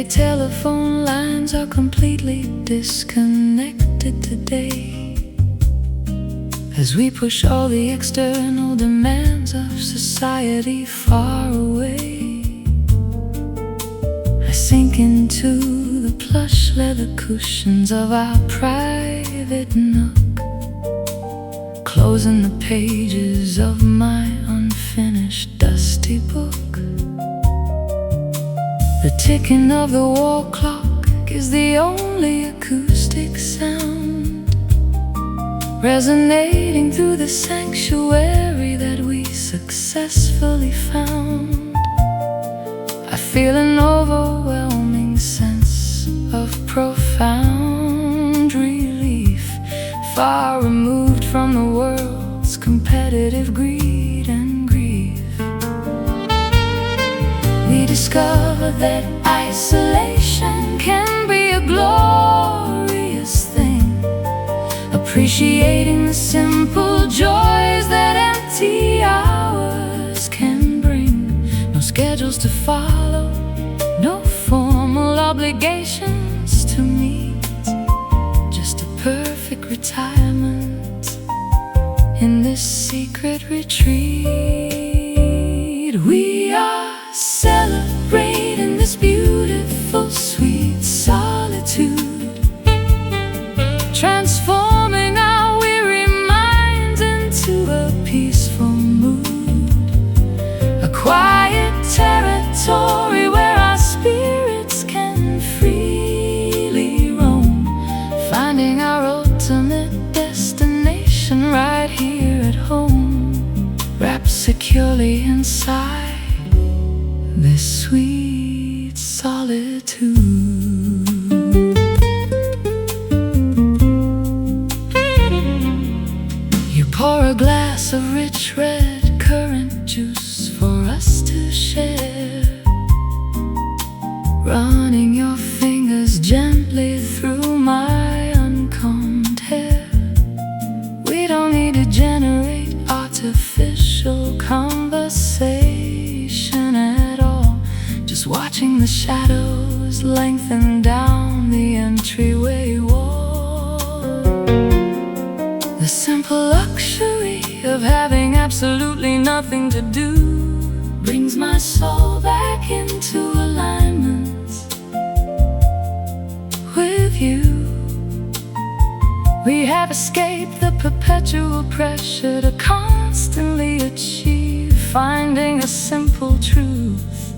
telephone lines are completely disconnected today, as we push all the external demands of society far away. I sink into the plush leather cushions of our private nook, closing the pages of my unfinished dusty book. The ticking of the wall clock is the only acoustic sound resonating through the sanctuary that we successfully found. I feel an overwhelming sense of profound relief, far removed from the world's competitive greed and grief. We discover that isolation can be a glorious thing, appreciating the simple joys that empty hours can bring. No schedules to follow, no formal obligations to meet, just a perfect retirement in this secret retreat. We are celebrating this beautiful, sweet solitude, transforming our weary minds into a peaceful mood, a quiet territory where our spirits can freely roam, finding our ultimate destination right here at home, wrapped securely inside this sweet solitude. You pour a glass of rich red currant juice for us to share, running your fingers gently through my uncombed hair. We don't need to generate artificial conversation at all, just watching the shadows lengthen down the entryway wall. The simple luxury of having absolutely nothing to do brings my soul back into alignment with you. We have escaped the perpetual pressure to constantly achieve, finding a simple truth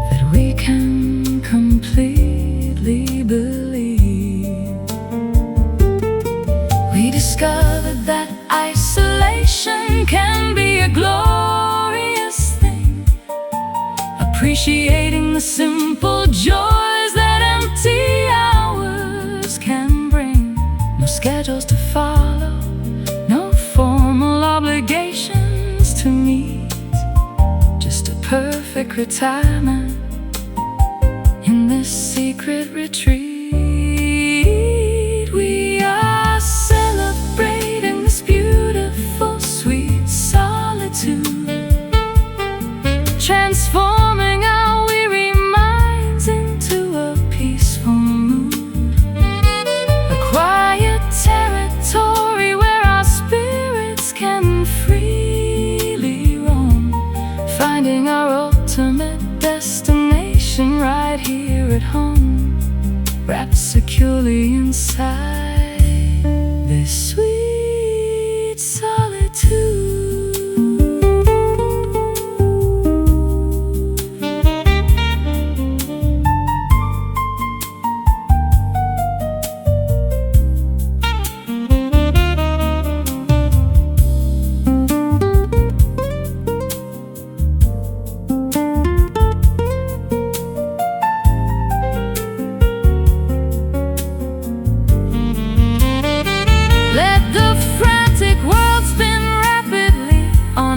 that we can completely believe. We discovered that isolation can be a glorious thing, appreciating the simple joys that empty hours can bring. No schedules to follow, no formal obligations to meet, just a perfect retirement in this secret retreat. We are celebrating this beautiful, sweet solitude, transforming our weary minds into a peaceful mood, a quiet territory where our spirits can freely roam, finding our ultimate destination right here at home, wrapped securely inside this sweet solitude.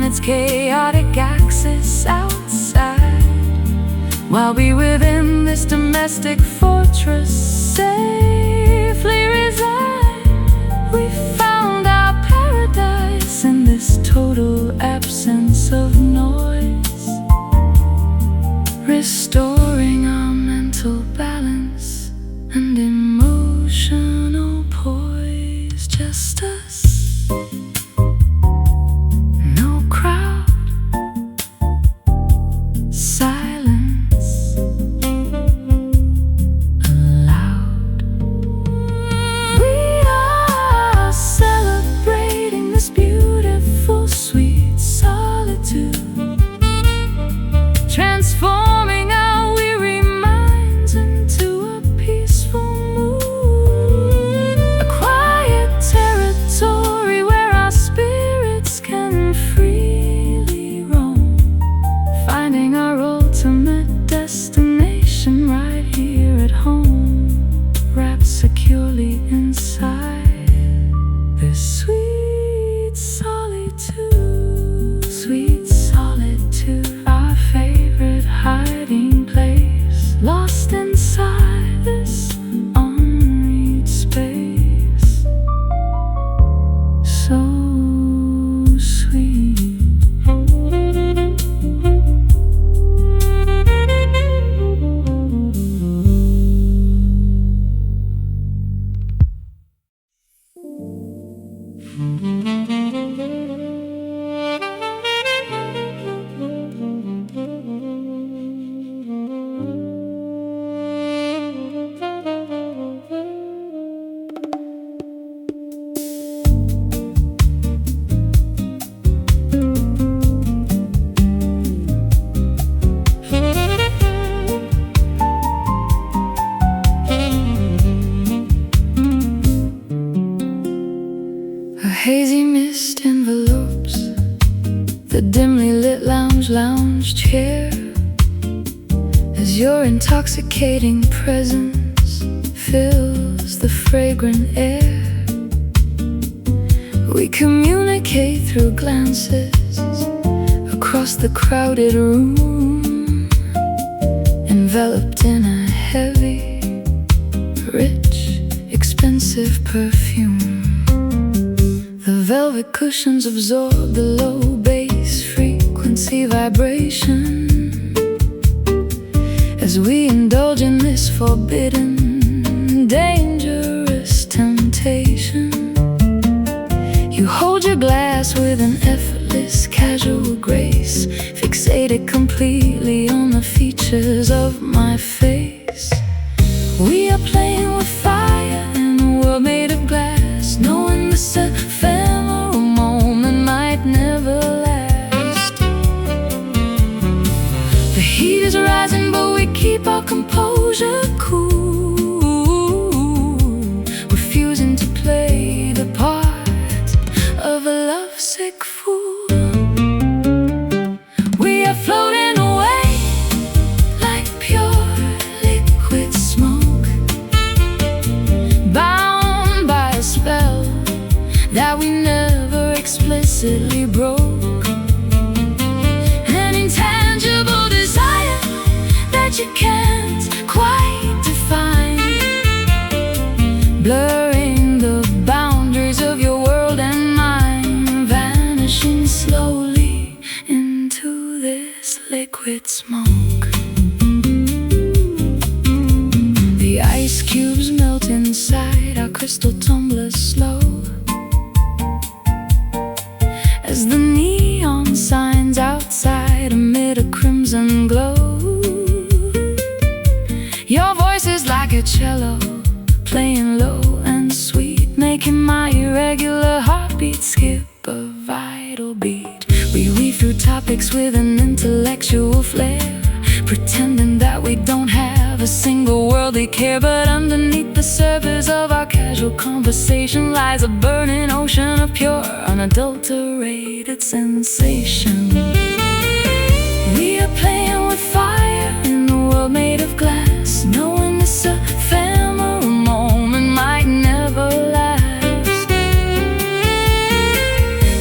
Its chaotic axis outside, while we within this domestic fortress safely reside. We found our paradise in this total absence of noise, restoring our mental balance. Your intoxicating presence fills the fragrant air. We communicate through glances across the crowded room, enveloped in a heavy, rich, expensive perfume. The velvet cushions absorb the low bass frequency vibration as we indulge in this forbidden, dangerous temptation. You hold your glass with an effortless, casual grace, fixated completely on the features of my face. We are playing with fire in a world made of glass, knowing this ephemeral moment might never last. The heat is rising, but we keep our composure cool, refusing to play the part of a lovesick fool. We are floating away like pure liquid smoke, bound by a spell that we never explicitly broke. An intangible desire that you can't quite define, blurring the boundaries of your world and mine, vanishing slowly into this liquid smoke. The ice cubes melt inside our crystal tumblers slow, as the neon signs outside emit a crimson glow. Your voice is like a cello, playing low and sweet, making my irregular heartbeat skip a vital beat. We weave through topics with an intellectual flair, pretending that we don't have a single worldly care. But underneath the surface of our casual conversation lies a burning ocean of pure, unadulterated sensation. We are playing with fire in a world made of glass, knowing this ephemeral moment might never last.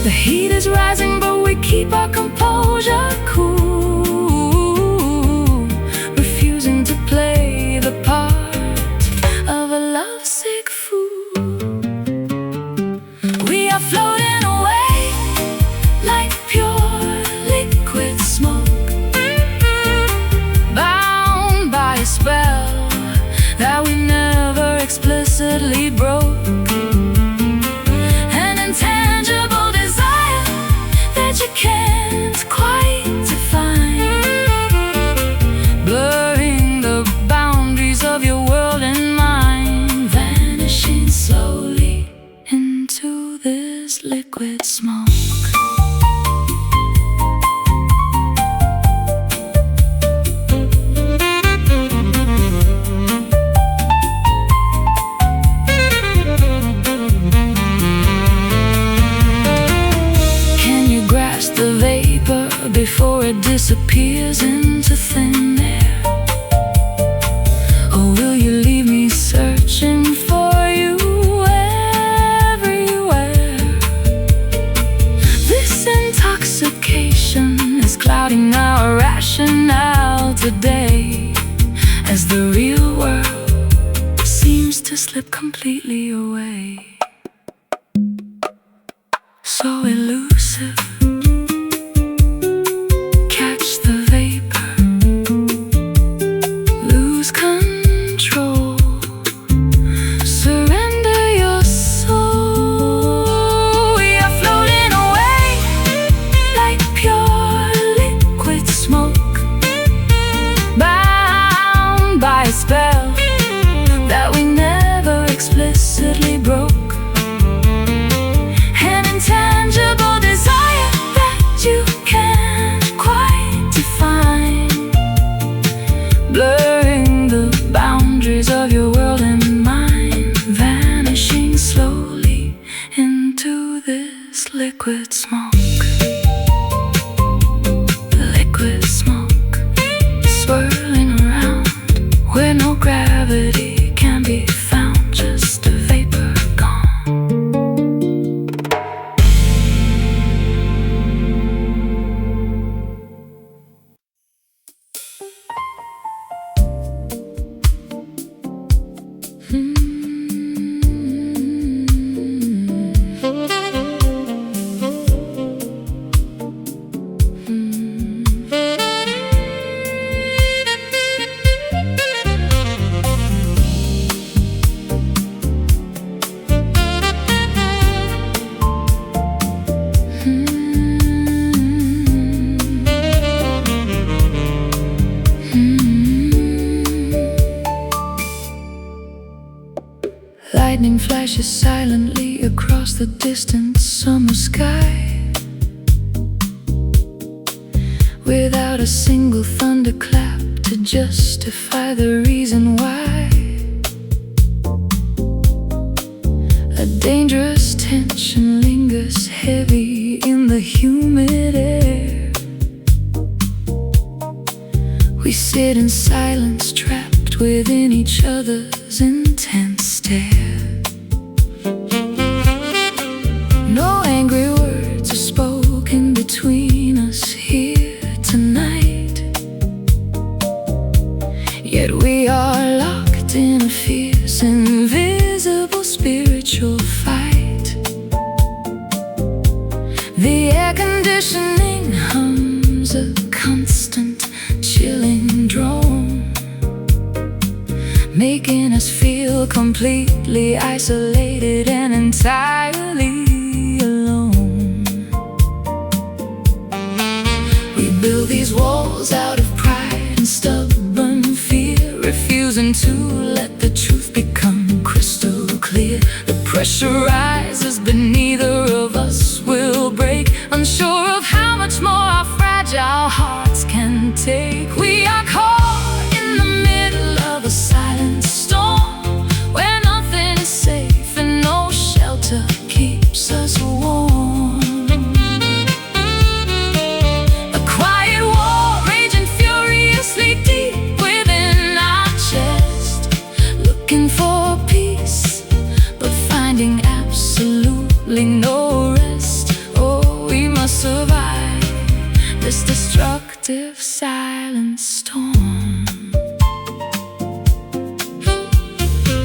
The heat is rising, but we keep our composure cool, refusing to play the part of a lovesick fool. We are floating away like pure liquid smoke, bound by a spell that we never explicitly broke. An intangible desire that you can't quite define, blurring the boundaries of your world and mine, vanishing slowly into this liquid smoke. The vapor before it disappears into thin air? Or will you leave me searching for you everywhere? This intoxication is clouding our rationale today, as the real world seems to slip completely away. So elusive, spell that we never explicitly broke. An intangible desire gravity can be found, just a vapor gone. Lightning flashes silently across the distant summer sky, without a single thunderclap to justify the reason why. A dangerous tension lingers heavy in the humid air. We sit in silence, trapped within each other's intense stare. No angry words are spoken between us here tonight, yet we are locked in a fierce, invisible spiritual fight. The air conditioning hums a constant chilling drone, making us feel completely isolated and entirely alone. We build these walls out of pride and stubborn fear, refusing to let the truth become crystal clear. The pressure rises, but neither of us will break, unsure of how much more our fragile hearts can take. We are caught in the middle of a silent storm, where nothing is safe and no shelter keeps us warm. A quiet war raging furiously deep within our chest, looking for peace, but finding absolutely no rest. Oh, we must survive this destructive silent storm.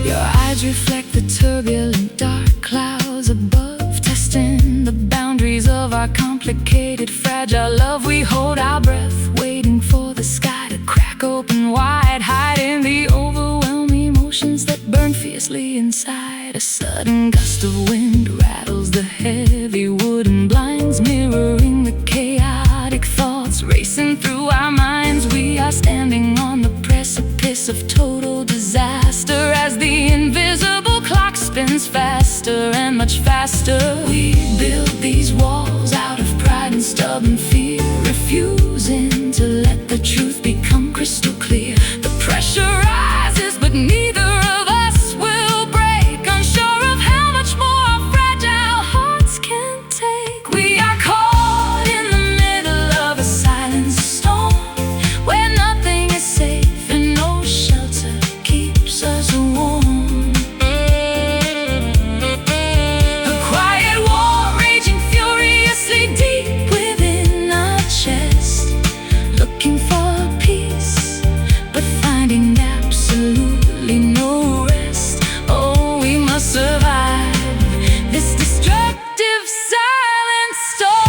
Your eyes reflect the turbulent dark clouds above, testing the boundaries of our complicated, fragile love. We hold our breath, waiting for the sky to crack open wide, hiding the overwhelming emotions that burn fiercely inside. A sudden gust of wind rattles the heavy wooden blinds, mirroring the chaotic thoughts racing through our minds. We are standing on the precipice of total disaster, as the invisible clock spins faster and much faster. We build these walls out of pride and stubborn fear, refusing to let the truth become crystal clear. The pressure rises, but neither of us will break, unsure of how much more our fragile hearts can take. We are caught in the middle of a silent storm, where nothing is safe and no shelter keeps us warm. A quiet war raging furiously deep within our chest, looking for peace, but finding absolutely no rest. Oh, we must survive this destructive silent storm.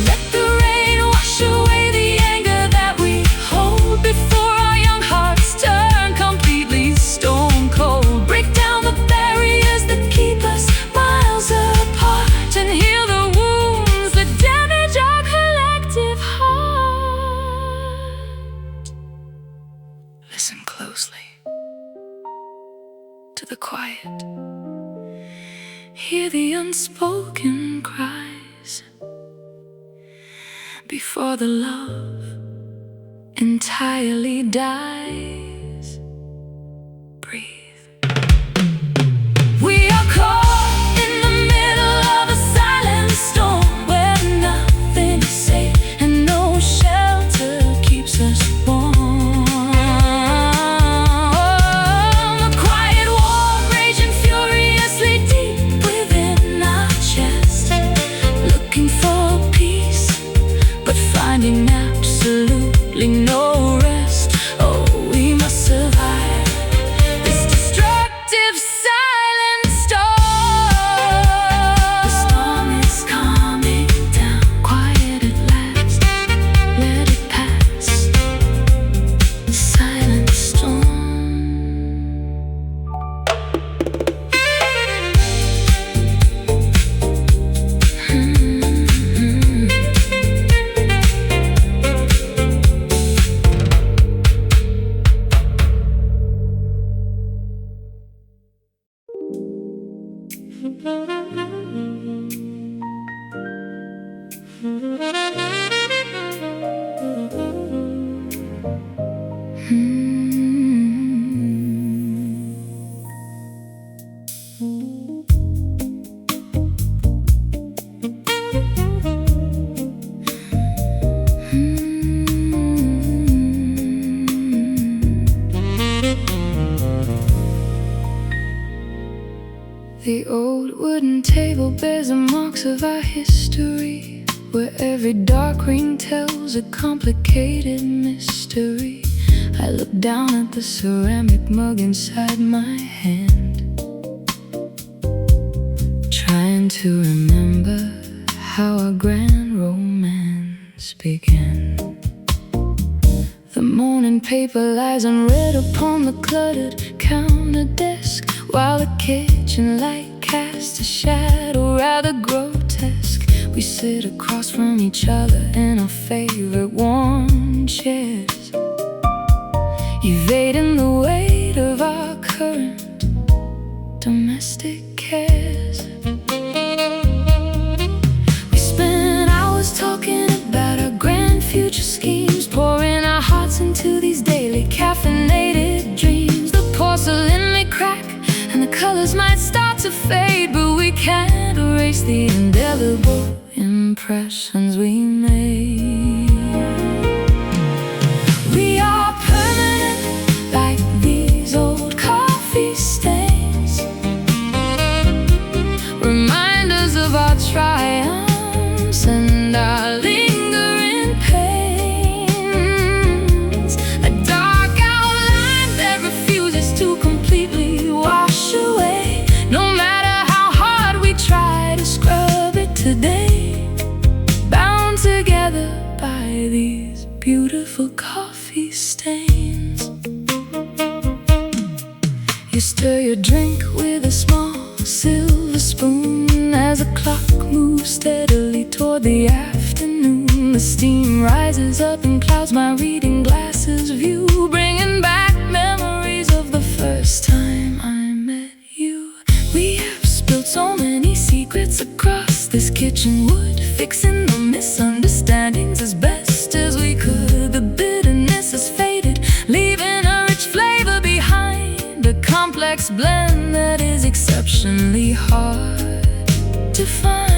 Let the rain wash away the anger that we hold before our young hearts turn completely stone cold. Break down the barriers that keep us miles apart, and heal the wounds that damage our collective heart. Listen closely to the quiet. Hear the unspoken cries before the love entirely dies. Breathe. We are caught in the middle of a silent storm where nothing is safe and no shelter keeps us warm. A quiet war raging furiously deep within our chest, looking for peace but finding absolutely no rest. Oh, we must survive this destructive silent storm. The storm is calming down, quiet at last, let it pass. Silent storm. The old wooden table bears the marks of our history, where every dark ring tells a complicated mystery. I look down at the ceramic mug inside my hand, trying to remember how our grand romance began. The morning paper lies unread upon the cluttered counter desk, while the kitchen light casts a shadow rather grotesque. We sit across from each other in our favorite worn chairs, evading the weight of our current domestic cares. We spend hours talking about our grand future schemes, pouring our hearts into these daily caffeinated dreams. The porcelain may crack and the colors might start to fade, but we can't erase the indelible impressions we made. We are permanent like these old coffee stains, reminders of our triumphs and our lingering pains. A dark outline that refuses to completely wash away, no matter how hard we try to scrub it today. Bound together by these beautiful coffee stains. You stir your drink with a small silver spoon as the clock moves steadily toward the afternoon. The steam rises up and clouds my reading glasses view, bringing back memories of the first time I met you. We have spilled so many secrets across this kitchen wood, fixing the misunderstandings as best as we could. The bitterness has faded, leaving a rich flavor behind, a complex blend that is exceptionally hard to find.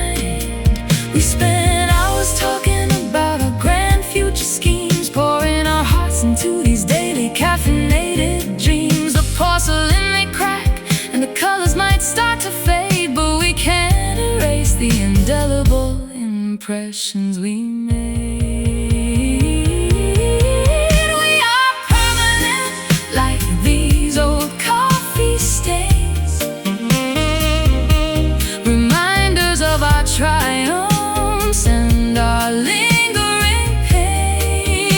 We spend hours talking about our grand future schemes, pouring our hearts into these daily caffeinated dreams. The porcelain may crack and the colors might start to fade, but we can't erase the indelible impressions we made. We are permanent like these old coffee stains, reminders of our triumphs and our lingering pains.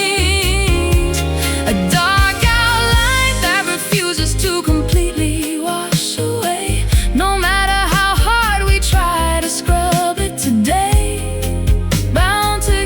A dark outline that refuses to completely wash away, no matter how hard we try to scrub it today. Bound together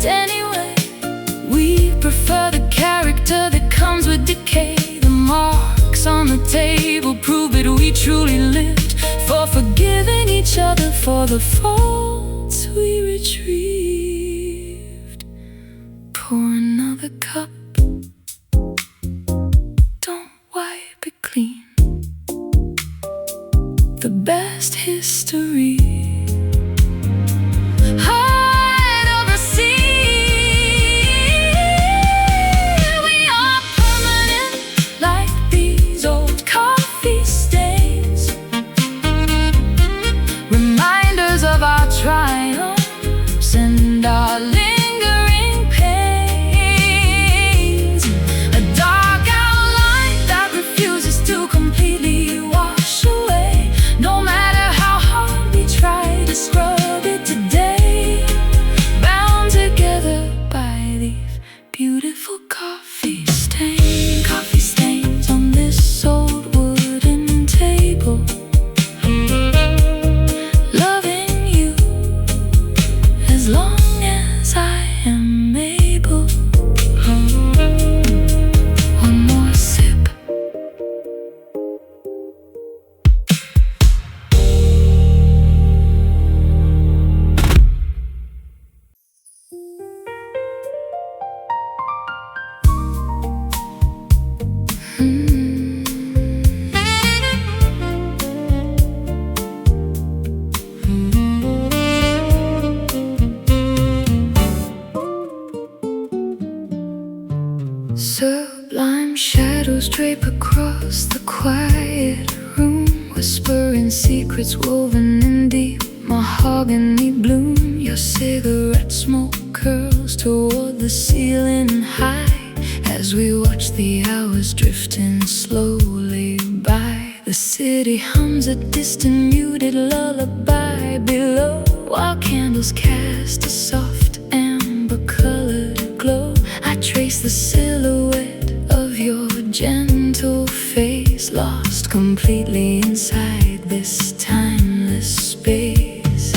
anyway. We prefer the character that comes with decay. The marks on the table prove it, we truly lived, for forgiving each other for the faults we retrieved. Pour another cup, don't wipe it clean. The best history hide over sea. We are permanent like these old coffee stains, reminders of our triumphs and our lingering pains. A dark outline that refuses to completely wash away, no matter how hard we try to scrub it today. Bound together by these beautiful coffee stains. Coffee stains on this old wooden table. Loving you as long as I am able. One more sip. Sublime shadows drape across the quiet room, whispering secrets woven in deep mahogany bloom. Your cigarette smoke curls toward the ceiling high as we watch the hours drifting slowly by. The city hums a distant muted lullaby below, while candles cast a soft amber-colored glow. I trace the silhouette of your gentle face, lost completely inside this timeless space.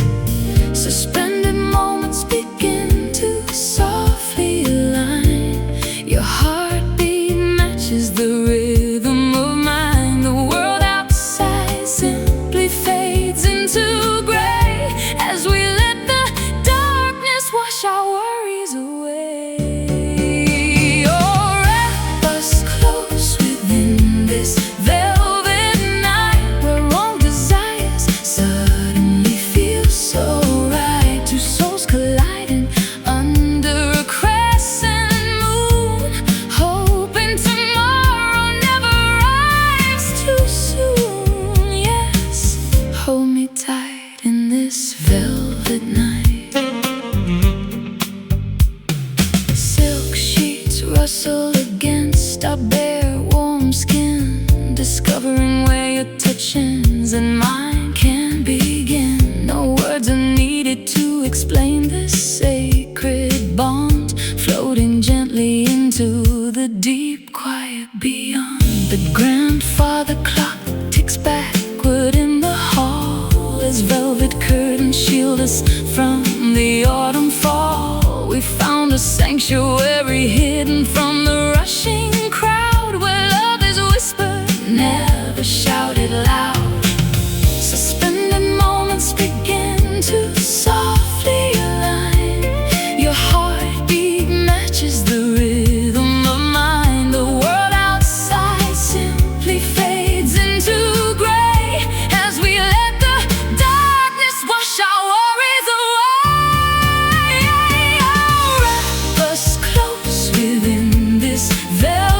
Suspended moments begin to softly align. Your heartbeat matches the rhythm of mine. The world outside simply fades into gray as we let the darkness wash our worries away. Oh, wrap us close within this velvet night, where wrong desires suddenly feel so right. Two souls colliding under a crescent moon, hoping tomorrow never arrives too soon. Yes, hold me tight in this velvet night. Silk sheets rustle against our bare warm skin, discovering where your touch ends and mine can begin. No words are needed to explain this sacred bond, floating gently into the deep quiet beyond. The grandfather clock ticks backward in the hall as velvet curtains shield us from the autumn fall. We found a sanctuary hidden from the rushing crowd, where love is whispered, never shouted loud. Suspended moments begin to softly align. Your heartbeat matches the rhythm of mine. The world outside simply fades into gray as we let the darkness wash our worries away. Oh, wrap us close within this velvet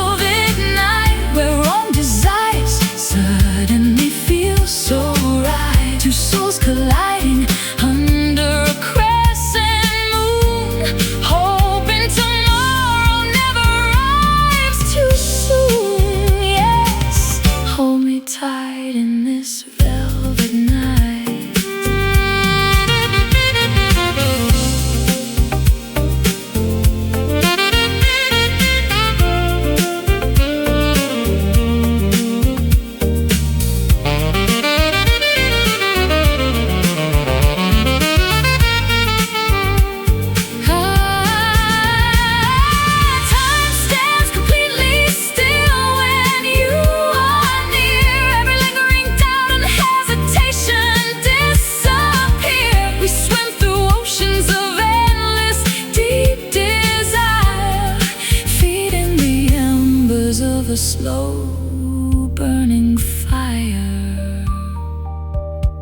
slow burning fire.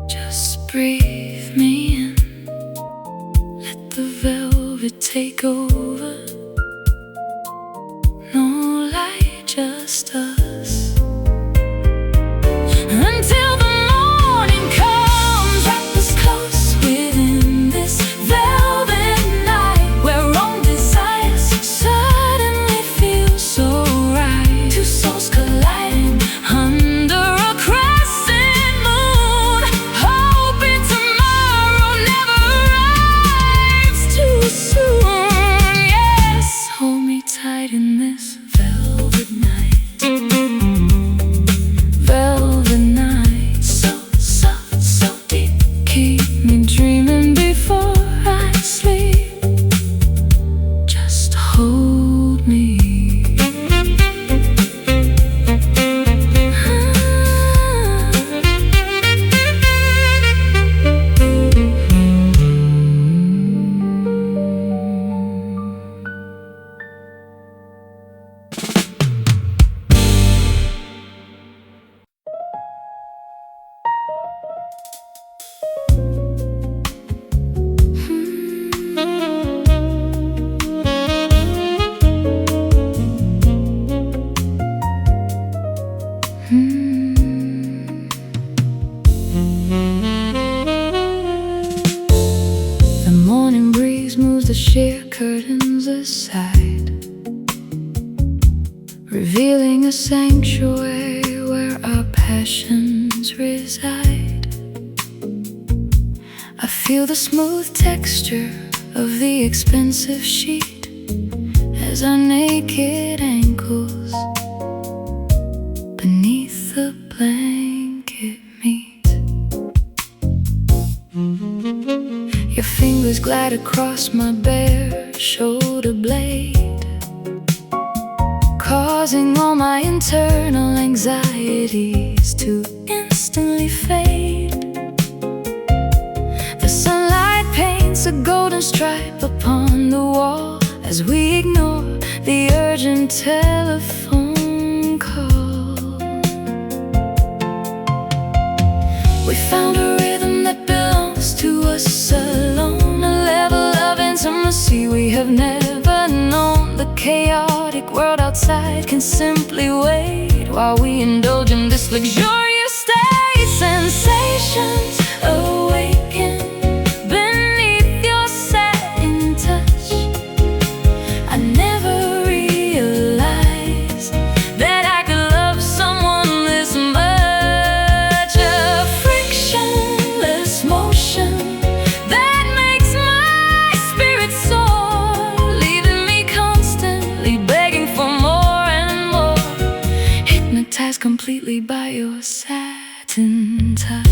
Just breathe me in, let the velvet take over. No light, just us. Until the morning comes, wrap us close within this velvet night, where own desires suddenly feel so right. Two souls colliding under a crescent moon, hoping tomorrow never arrives too soon. Yes, hold me tight in this velvet night. Velvet night, so soft, so deep. Keep me dreaming before I sleep. Just hold me. The morning breeze moves the sheer curtains aside, revealing a sanctuary where our passions reside. I feel the smooth texture of the expensive sheet as our naked ankles beneath the blanket meet. Your fingers glide across my bare shoulder blade, causing all my internal anxieties to instantly fade. The sunlight paints a golden stripe upon the wall as we ignore the urgent telephone call. We found a rhythm that belongs to us alone, a level of intimacy we have never known. The chaotic world outside can simply wait while we indulge in this luxurious state. Sensations awaken beneath your satin touch. I never realized that I could love someone this much. A frictionless motion that makes my spirit soar, leaving me constantly begging for more and more, hypnotized completely by your satin touch.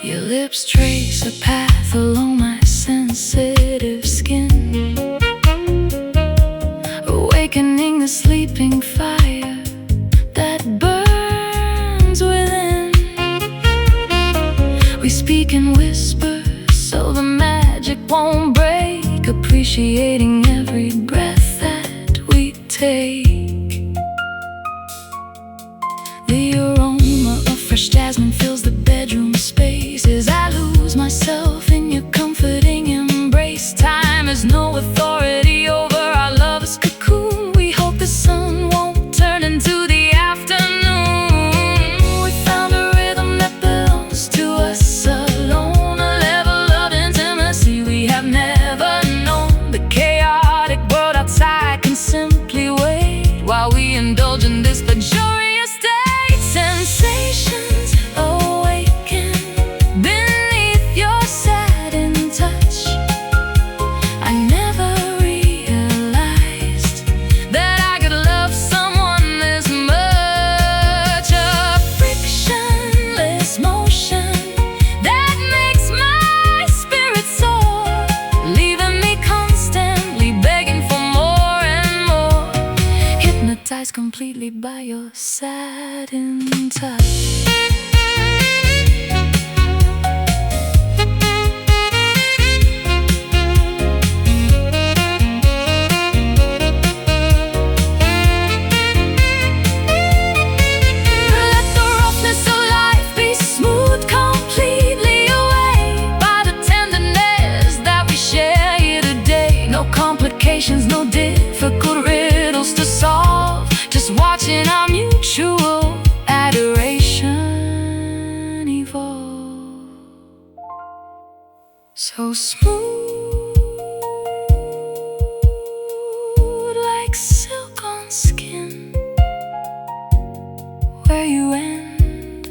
Your lips trace a path along my sensitive skin, awakening the sleeping fire that burns within. We speak in whispers so the magic won't break, appreciating every breath that we take. The aroma of fresh jasmine fills the bedroom space as I lose myself in your comforting embrace. Time has no authority over our love's cocoon. We hope the sun won't turn into the afternoon. We found a rhythm that belongs to us alone, a level of intimacy we have never known. The chaotic world outside can simply wait while we indulge in this luxurious state. Sensations awaken So smooth like silk on skin. Where you end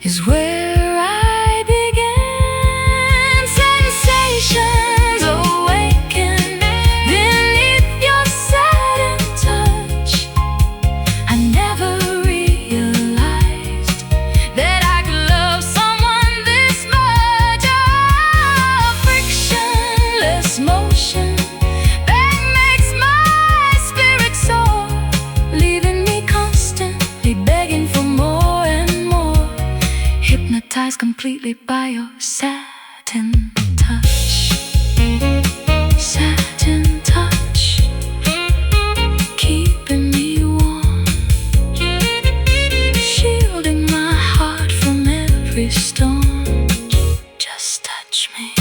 is where I begin. Sensations awaken beneath your satin touch. I never realized that I could love someone this much. Frictionless motion that makes my spirit soar, leaving me constantly begging for more and more. Hypnotized completely by your satin touch. Satin touch, keeping me warm, shielding my heart from every storm. Just touch me.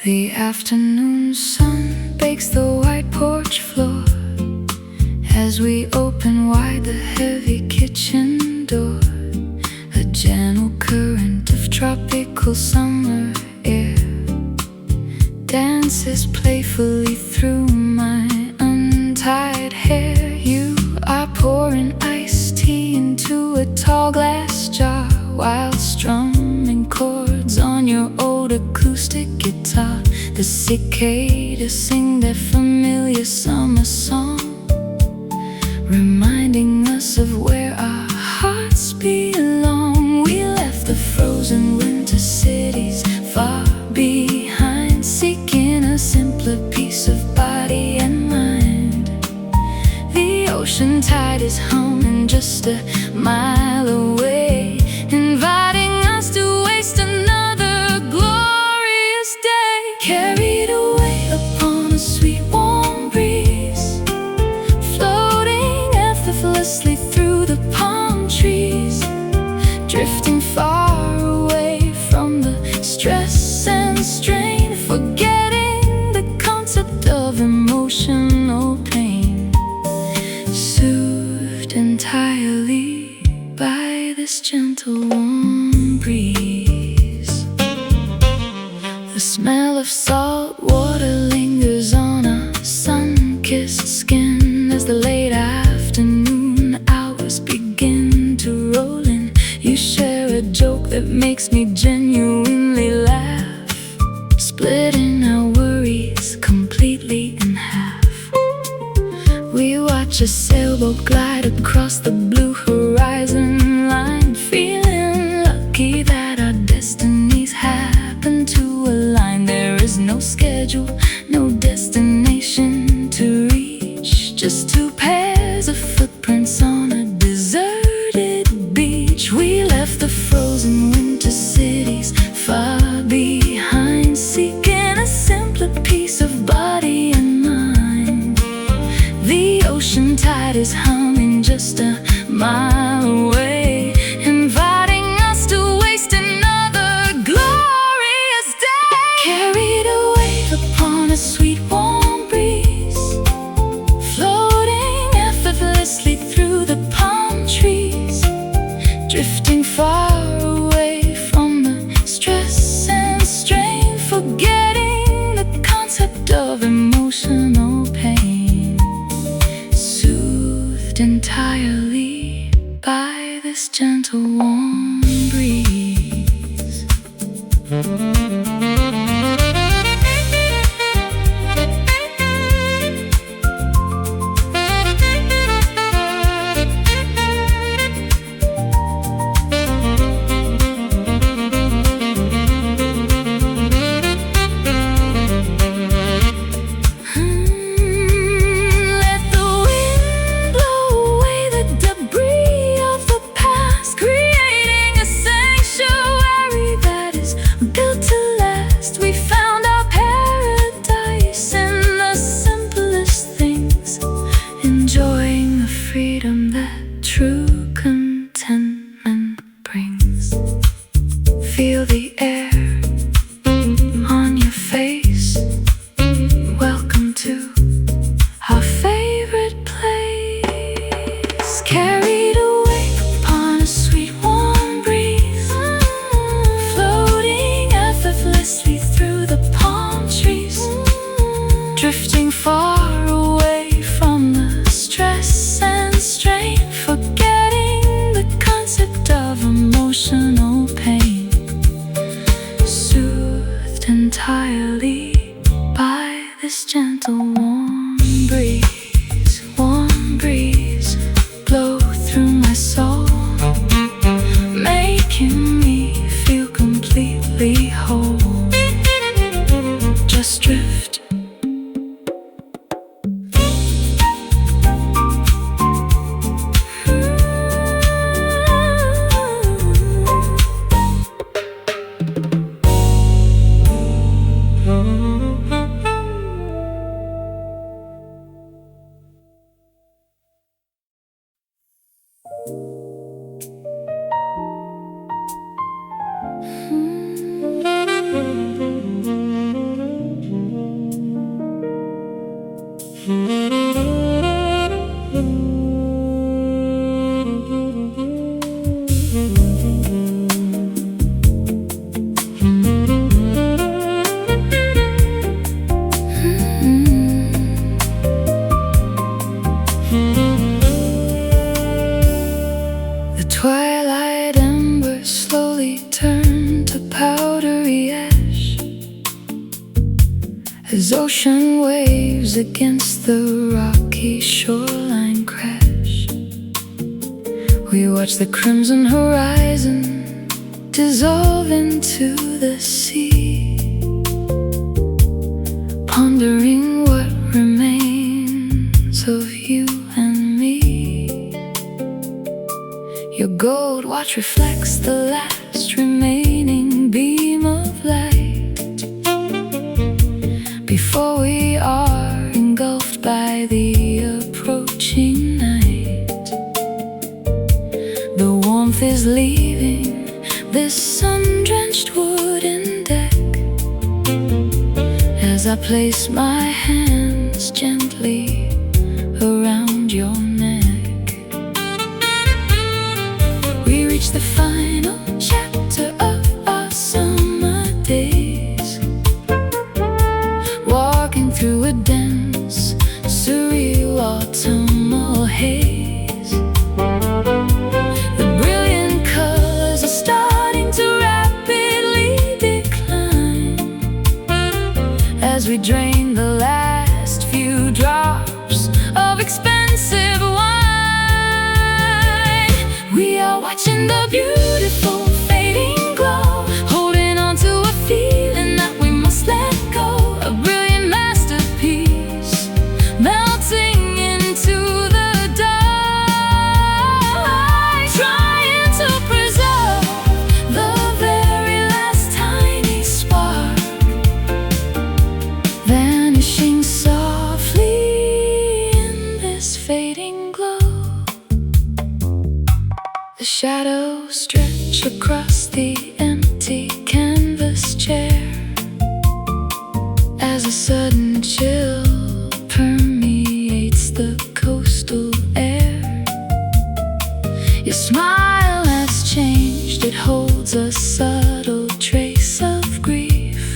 The afternoon sun bakes the white porch floor as we open wide the heavy kitchen door. A gentle current of tropical summer air dances playfully through my untied hair. You are pouring iced tea into a tall glass jar while strumming chords on your old acoustic guitar. The cicadas sing their familiar summer song, reminding us of where our hearts belong. We left the frozen winter cities far behind, seeking a simpler peace of body and mind. The ocean tide is humming just a mile away, inviting us to waste another glorious day. Carried away upon a sweet warm breeze, floating effortlessly through the palm trees, drifting far away from the stress and strain, forgetting the concept of emotional pain, soothed entirely by this gentle warm breeze. The smell of salt water lingers on a sun-kissed skin as the late afternoon hours begin to roll in. You share a joke that makes me genuinely laugh, splitting our worries completely in half. We watch a sailboat glide across the blue horizon line, feeling lucky that our destinies happen to align. There is no schedule, no destination to reach, just two pairs of footprints on a deserted beach. We left the frozen winter cities far behind, seeking a simpler peace of body and mind. The ocean tide is humming just a mile away, inviting us to waste another glorious day. Carried away upon a sweet warm breeze, floating effortlessly through the palm trees, drifting far away from the stress and strain, forgetting the concept of emotional pain, soothed entirely by this gentle warm breeze. the air on your face. Welcome to our favorite place. Carried away upon a sweet warm breeze, floating effortlessly through the palm trees, drifting far away from the stress and strain, forgetting the concept of emotional pain, soothed entirely by this gentle warm breeze, blow through my soul, making me feel completely whole. Just drift. The twilight embers slowly turn to powdery ash as ocean waves against the rocky shoreline crash. We watch the crimson horizon dissolve into the sea, pondering what remains of you and me. Your gold watch reflects the last remaining beam of light before we are engulfed by the approaching night. The warmth is leaving this sun-drenched wooden deck as I place my hands gently around your neck. We reach the final chapter of our summer days, walking through a dense, surreal autumnal haze. The brilliant colors are starting to rapidly decline as we drain the last few drops of expensive wine. We are watching the beautiful fading glow, holding on to a feeling that we must let go. A brilliant masterpiece melting into the dark, trying to preserve the very last tiny spark, vanishing softly in this fading glow. The shadows stretch across the empty canvas chair as a sudden chill permeates the coastal air. Your smile has changed, it holds a subtle trace of grief,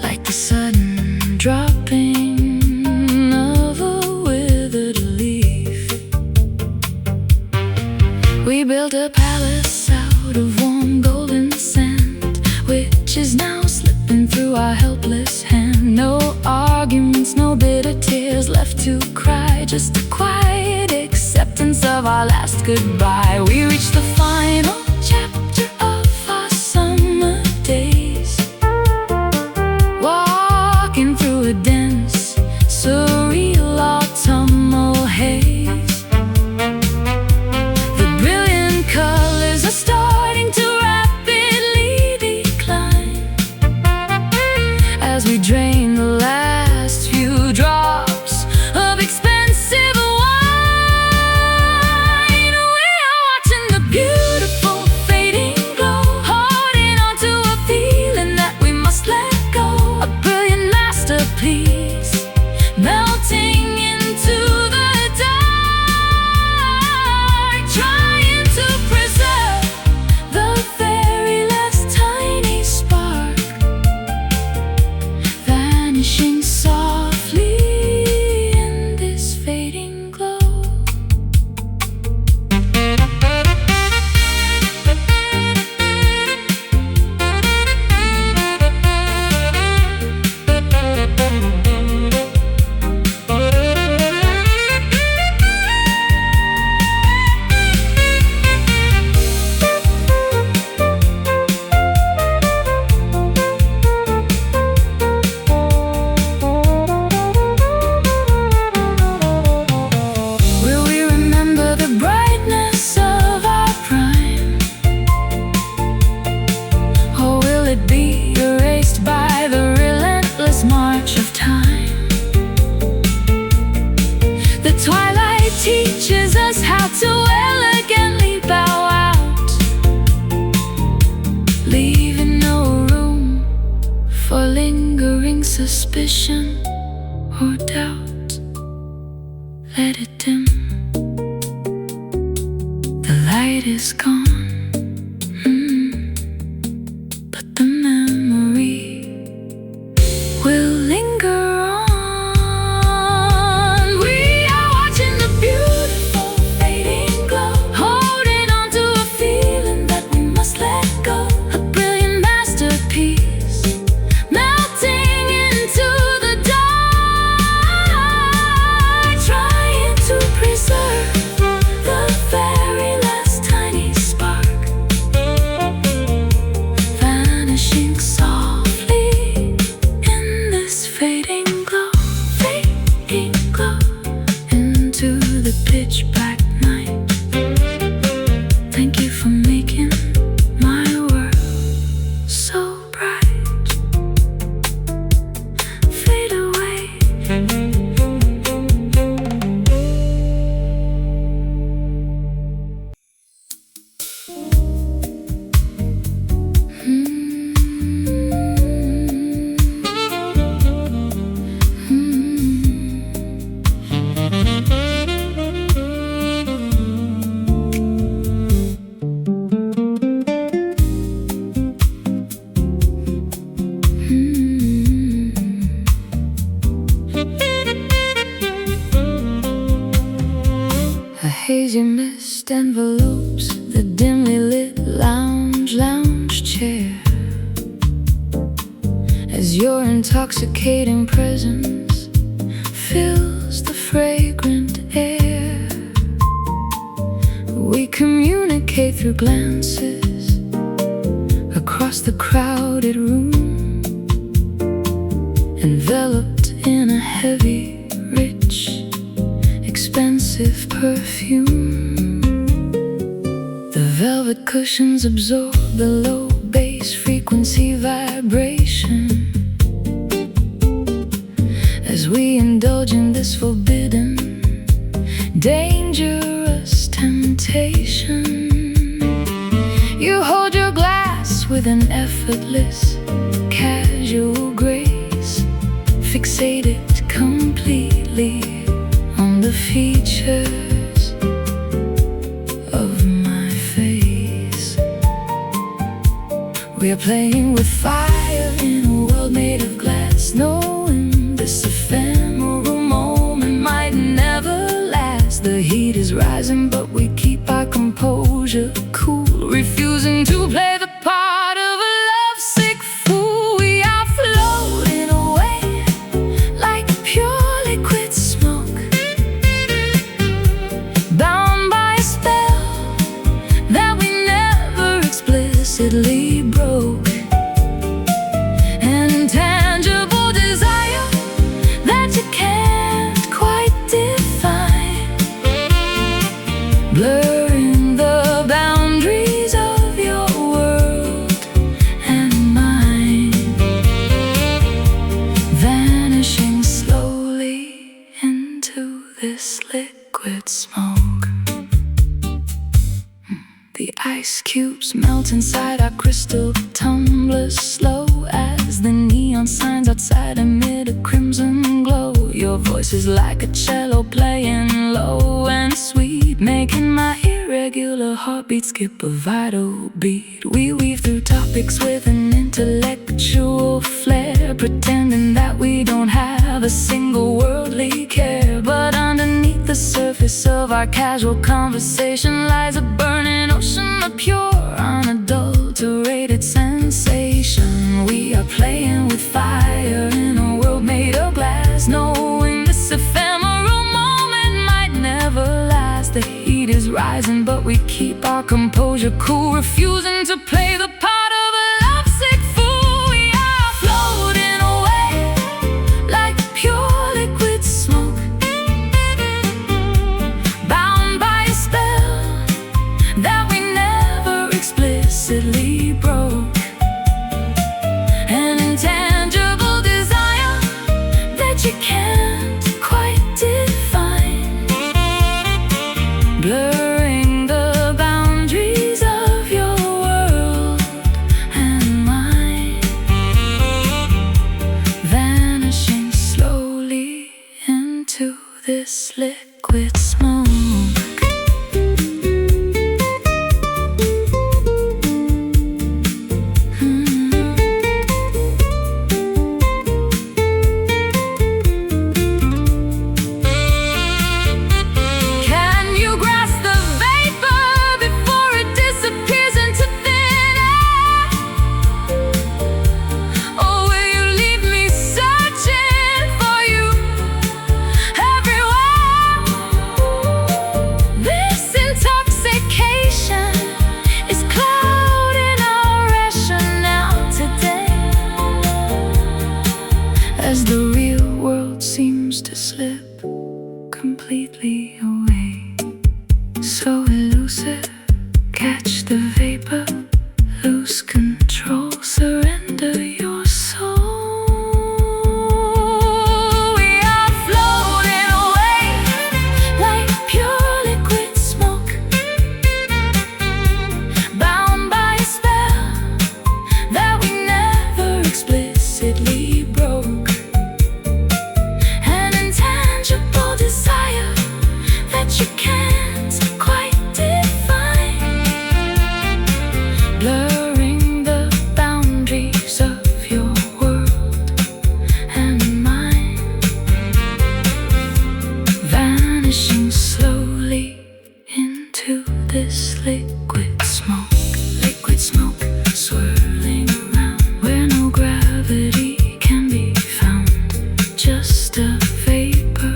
like the sudden dropping of a withered leaf. We built a palace out of warm golden sand, which is now slipping through our helpless hand. No arguments, no bitter tears left to cry, just a quiet acceptance of our last goodbye. We reach the final chapter of our summer days, walking through a dense, surreal autumnal haze. The brilliant colors are starting to rapidly decline as we drain the last few drops of expensive wine. We are watching the for lingering suspicion or doubt. Let it dim. The light is gone, but the memory will linger on. We are watching the beautiful fading glow, holding on to a feeling that we must let go. A brilliant masterpiece melting into the dark, trying to preserve the very last tiny spark, vanishing softly in this fading glow into the pitch black night. Thank you for making my world so bright. Fade away. A hazy mist envelopes the dimly lit lounge chair as your intoxicating presence fills the fragrant air. We communicate through glances across the crowded room, enveloped in a heavy, rich, expensive perfume. The velvet cushions absorb the low bass frequency vibration as we indulge in this forbidden, dangerous temptation. You hold your glass with an effortless, casual grace, fixated completely on the features of my face. We are playing with fire in a world made of glass, knowing this ephemeral moment might never last. The heat is rising, but we keep our composure cool, refusing to play the part of a lovesick fool. We are floating away like pure liquid smoke, bound by a spell that we never explicitly broke. An intangible desire that you can't quite define, blurring the boundaries of your world and mine, vanishing slowly into this liquid smoke. The ice cubes melt inside our crystal tumblers, slow as the neon signs outside emit a crimson glow. Your voice is like a cello playing low and sweet, making my irregular heartbeat skip a vital beat. We weave through topics with an intellectual flair, pretending that we don't have a single worldly care. But underneath the surface of our casual conversation lies a burning ocean of pure, unadulterated sensation. We are playing with fire in a world made of glass, knowing this ephemeral moment might never last. The heat is rising, but we keep our composure cool, refusing to play the part of a lovesick fool. We are floating away like pure liquid smoke, bound by a spell that we never explicitly broke. An intangible desire that you can't quite define, blurring the boundaries of your world this liquid smoke. As the real world seems to slip completely away, so elusive, catch the vapor, lose control, surrender your soul. We are floating away like pure liquid smoke, bound by a spell that we never explicitly broke. You can't quite define, blurring the boundaries of your world and mine, vanishing slowly into this liquid smoke, swirling around where no gravity can be found, just a vapor.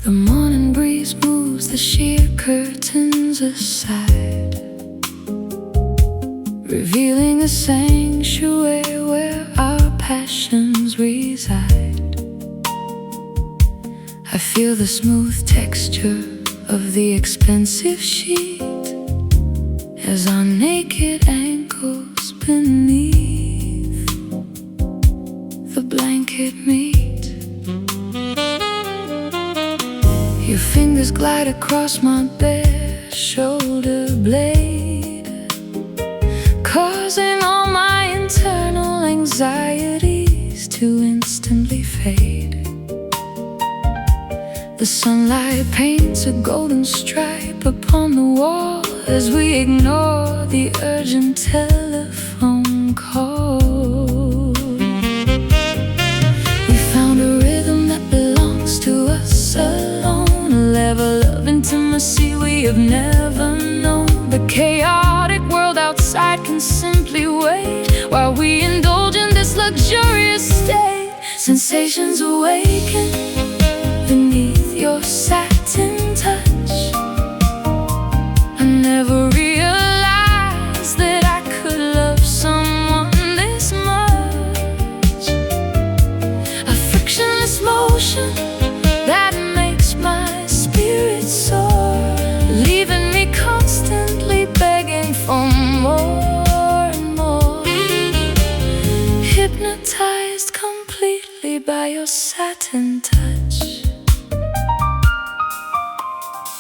The morning breeze moves the sheer curtains aside, revealing a sanctuary where our passions reside. I feel the smooth texture of the expensive sheet as our naked ankles beneath the blanket meet. Your fingers glide across my bare shoulder blade, causing all my internal anxieties to instantly fade. The sunlight paints a golden stripe upon the wall as we ignore the urgent telephone call. We found a rhythm that belongs to us alone, a level of intimacy we have never known. The chaotic world outside can simply wait while we indulge in this luxurious state. Sensations awaken beneath your satin touch. I never realized that I could love someone this much. A frictionless motion that makes my spirit soar, leaving me constantly begging for more and more. Hypnotized completely by your satin touch.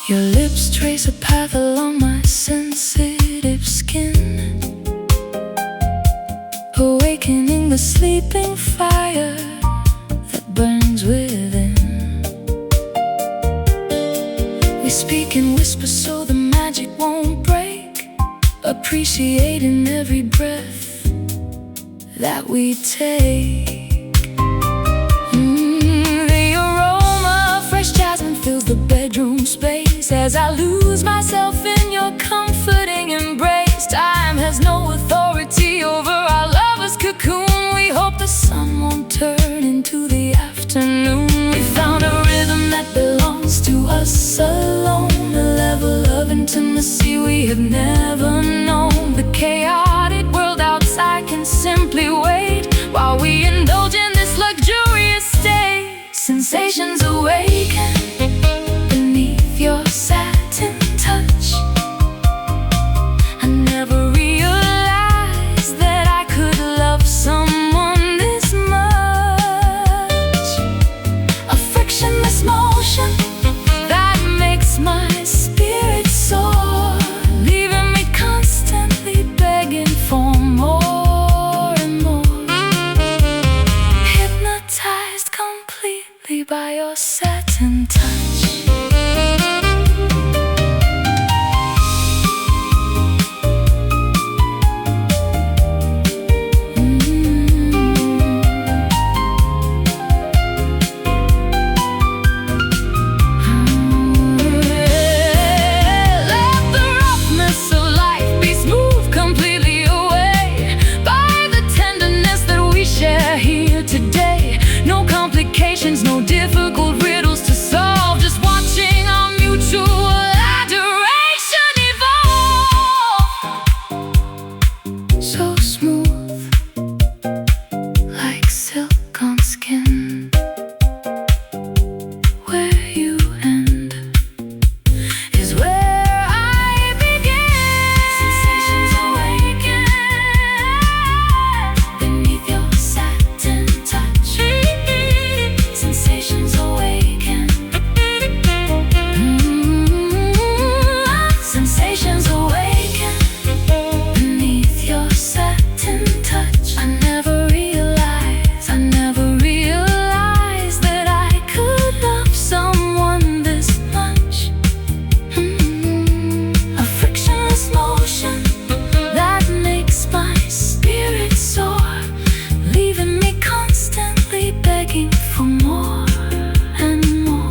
Your lips trace a path along my sensitive skin, awakening the sleeping fire that burns within. We speak in whispers so the magic won't break, appreciating every breath that we take. The aroma of fresh jasmine fills the bedroom space as I lose myself in your comforting embrace. Time has no authority afternoon. We found a rhythm that belongs to us alone, a level of intimacy we have never known. The chaotic world outside can simply wait while we indulge in this luxurious state. Sensations awaken beneath your satin touch. I never realized that I could love someone this much. A frictionless motion that makes my spirit soar, leaving me constantly begging for more and more. Hypnotized completely by your satin touch. No difficult riddles to solve, just watching our mutual adoration evolve. So smooth, like silk on skin. Where you end is where I begin. Sensations awaken beneath your satin touch. Sensations awaken. Sensations awaken beneath your satin touch. I never realized that I could love someone this much. A frictionless motion that makes my spirit soar, leaving me constantly begging for more and more.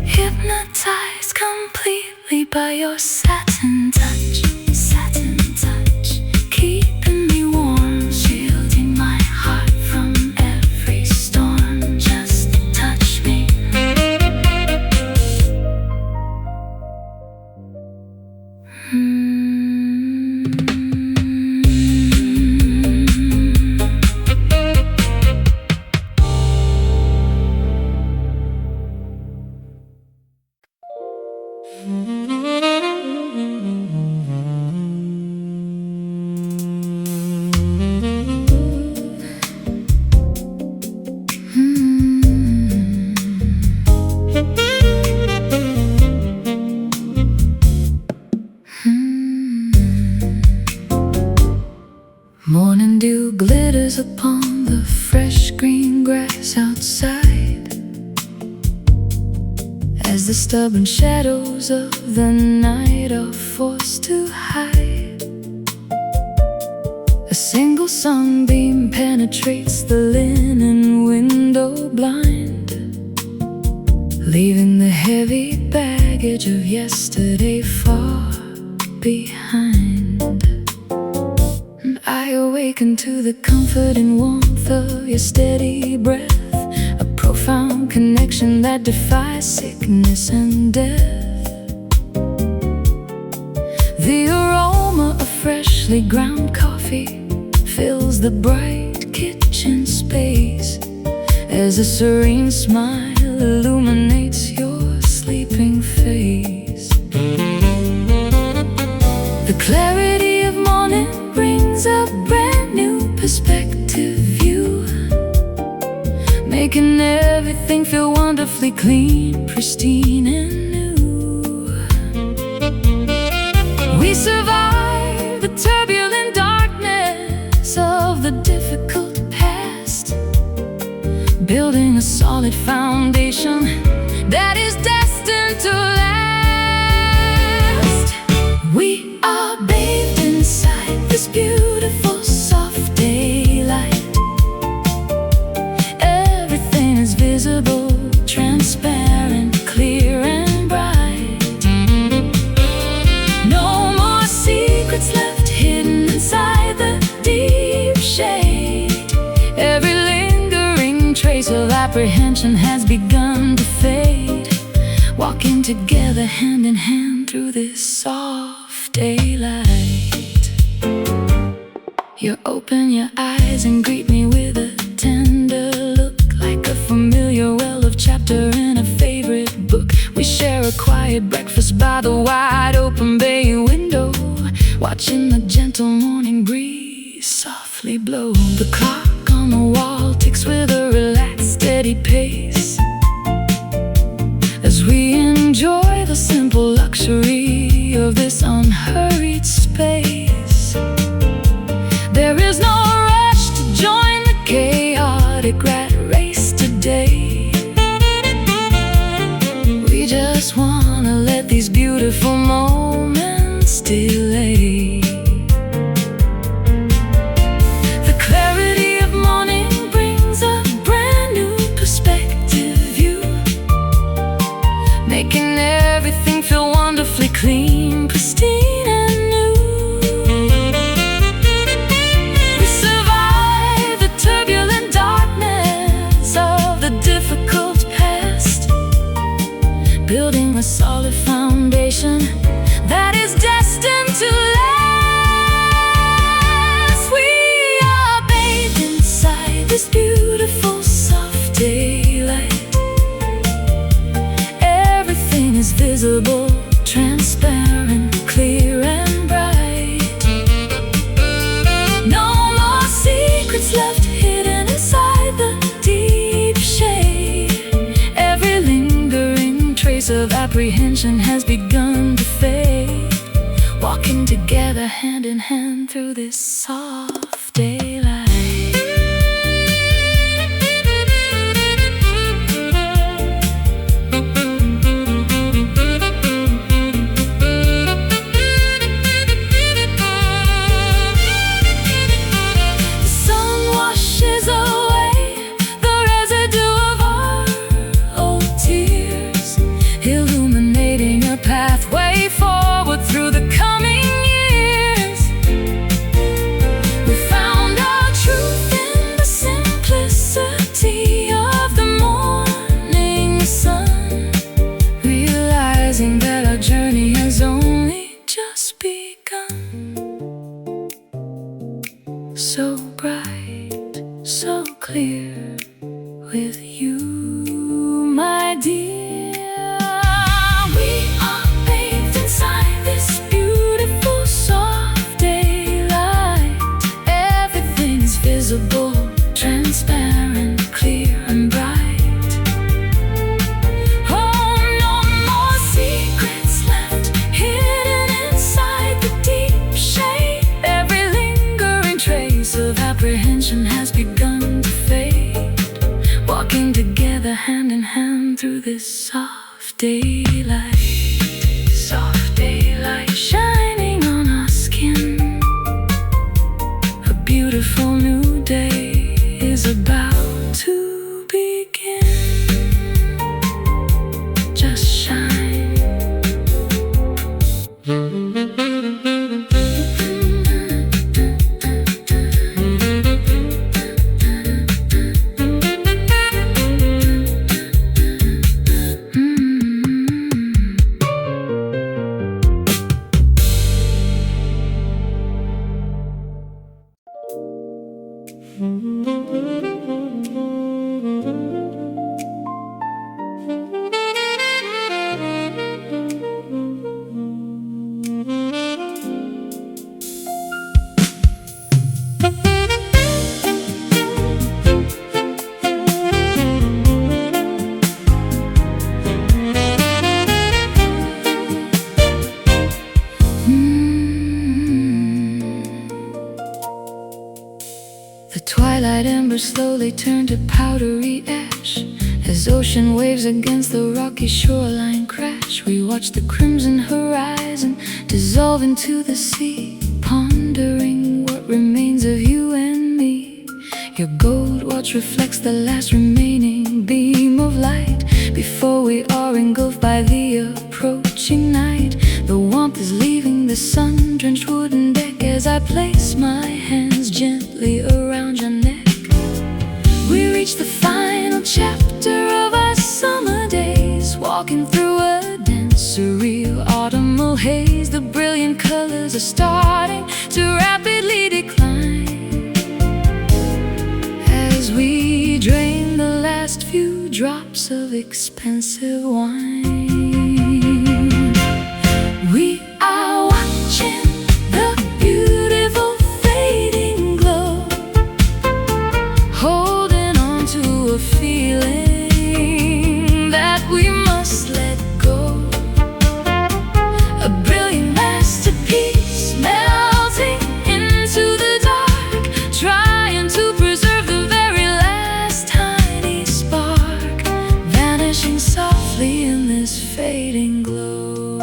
Hypnotized completely by your satin touch, keeping me warm, shielding my heart from every storm. Just touch me. Morning dew glitters upon the fresh green grass outside, as the stubborn shadows of the night are forced to hide. A single sunbeam penetrates the linen window blind, leaving the heavy baggage of yesterday far behind. And I awaken to the comfort and warmth of your steady breath, a profound connection that defies sickness and death. The aroma of freshly ground coffee fills the bright kitchen space, as a serene smile illuminates your sleeping face. The clarity of morning brings a brand new perspective view, making everything feel wonderfully clean, pristine and new. We survive the turbulent darkness of the difficult past, building a solid foundation that is destined to last. We are bathed inside this beautiful soft daylight. Everything is visible, transparent, clear and bright. No more secrets left hidden inside the deep shade. Every lingering trace apprehension has begun to fade, walking together hand in hand through this soft daylight. You open your eyes and greet me with a tender look, like a familiar well-loved chapter in a favorite book. We share a quiet breakfast by the wide open bay window, watching the gentle morning breeze softly blow. The clock on the wall ticks with a relaxed, steady pace, as we enjoy the simple luxury of this unhurried space. There is no rush to join the chaotic rat race today. We just wanna let these beautiful moments delay. The clarity of morning brings a brand new perspective view, making everything feel wonderfully clean, pristine and new. We survive the turbulent darkness of the difficult past, building a solid foundation that is destined to last. We are bathed inside this beautiful soft daylight. Everything is visible, transparent, clear and bright. No more secrets left hidden inside the deep shade. Every lingering trace of apprehension has begun to fade, walking together hand in hand through this soft daylight. That our journey has only just begun. So bright, so clear, with you, my dear. We are bathed inside this beautiful soft daylight. Everything is visible, transparent, clear and bright. Apprehension has begun to fade, walking together hand in hand through this soft daylight. Soft daylight shining on our skin. A beautiful new day is about to begin. Just shine. The twilight embers slowly turn to powdery ash as ocean waves against the rocky shoreline crash. We watch the crimson horizon dissolve into the sea, pondering what remains of you and me. Your gold watch reflects the last remaining beam of light before we are engulfed by the approaching night. The warmth is leaving the sun-drenched wooden deck as I place my hands gently around your neck. We reach the final chapter, walking through a dense, surreal autumnal haze. The brilliant colors are starting to rapidly decline as we drain the last few drops of expensive wine. We are watching the beautiful fading glow, holding on to a feeling that we must let go. A brilliant masterpiece melting into the dark, trying to preserve the very last tiny spark, vanishing softly in this fading glow.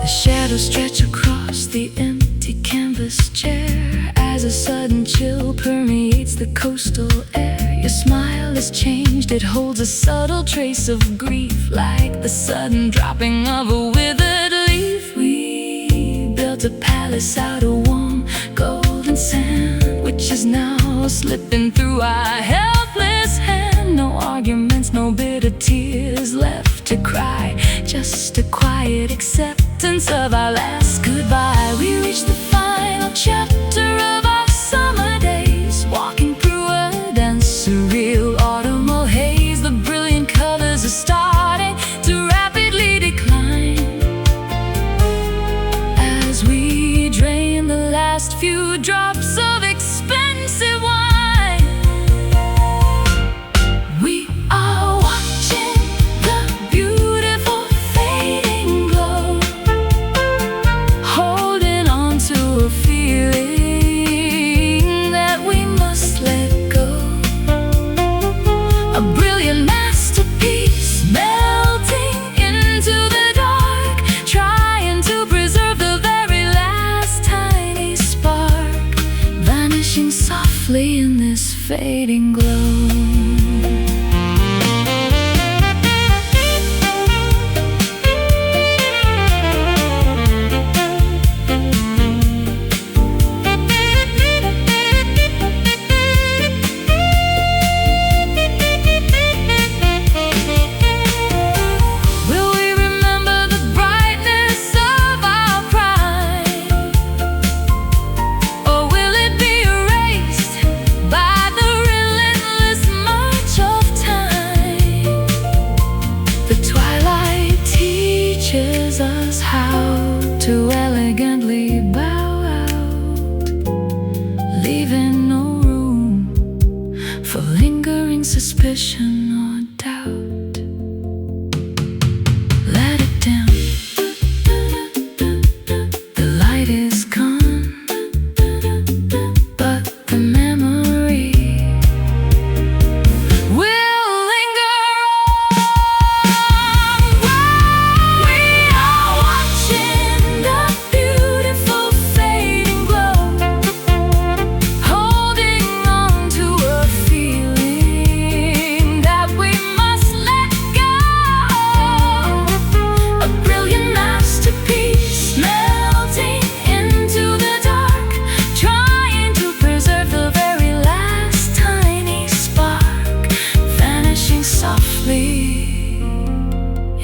The shadows stretch across the empty canvas chair as a sudden chill permeates the coastal air. Your smile has changed, it holds a subtle trace of grief, like the sudden dropping of a withered leaf. We built a palace out of warm golden sand, which is now slipping through our helpless hand. No arguments, no bitter tears left to cry, just a quiet acceptance of our last goodbye. We reached the final chapter of our summer days, walking through a dense, surreal autumnal haze. The brilliant colors are starting to rapidly decline as we drain the last few drops of expensive wine. We are watching the beautiful fading glow, holding on to a feeling that we must let go. A brilliant masterpiece melting into the dark, trying to preserve the very last tiny spark, vanishing softly in this fading glow. Will we remember the brightness of our pride, or will it be erased by the relentless march of time? The twilight teaches us how to elegantly bow out, leaving no room for lingering suspicion or doubt. Let it dim, the light is gone, but the memory will linger on. We are watching the beautiful fading glow, holding on to a feeling that we must let go. A brilliant masterpiece melting into the dark, trying to preserve the very last tiny spark, vanishing softly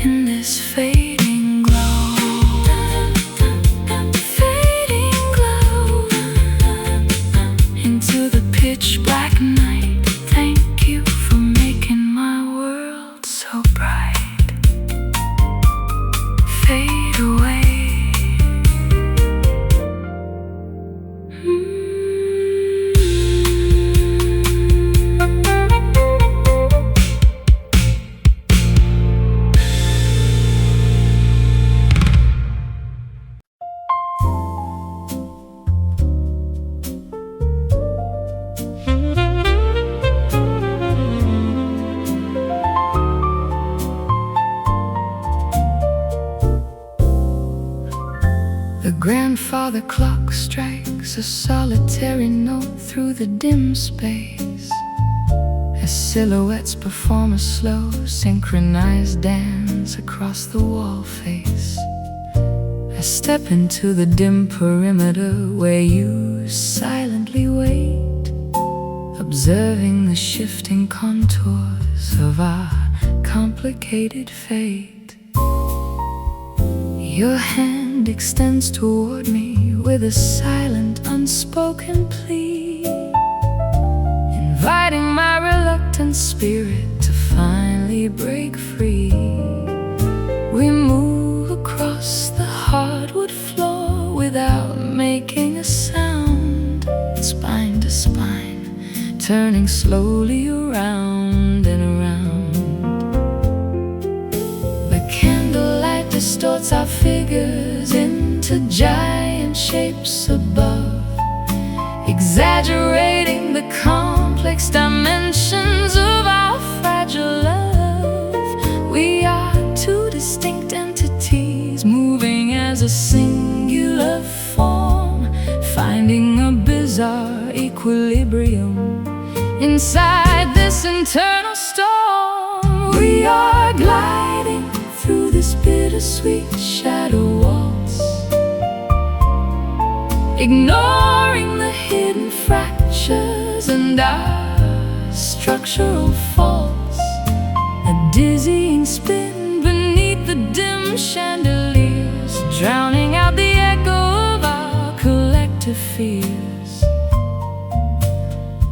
in this fading glow. Fading glow into the pitch black night. Thank you for making my world so bright. Fade away. The grandfather clock strikes a solitary note through the dim space, as silhouettes perform a slow, synchronized dance across the wall face. I step into the dim perimeter where you silently wait, observing the shifting contours of our complicated fate. Your hand extends toward me with a silent, unspoken plea, inviting my reluctant spirit to finally break free. We move across the hardwood floor without making a sound, spine to spine, turning slowly around and around. The candlelight distorts our figures into giant shapes above, exaggerating the complex dimensions of our fragile love. We are two distinct entities, moving as a singular form, finding a bizarre equilibrium inside this internal storm. We are gliding through this bittersweet shadow waltz, ignoring the hidden fractures and our structural faults. A dizzying spin beneath the dim chandeliers, drowning out the echo of our collective fears,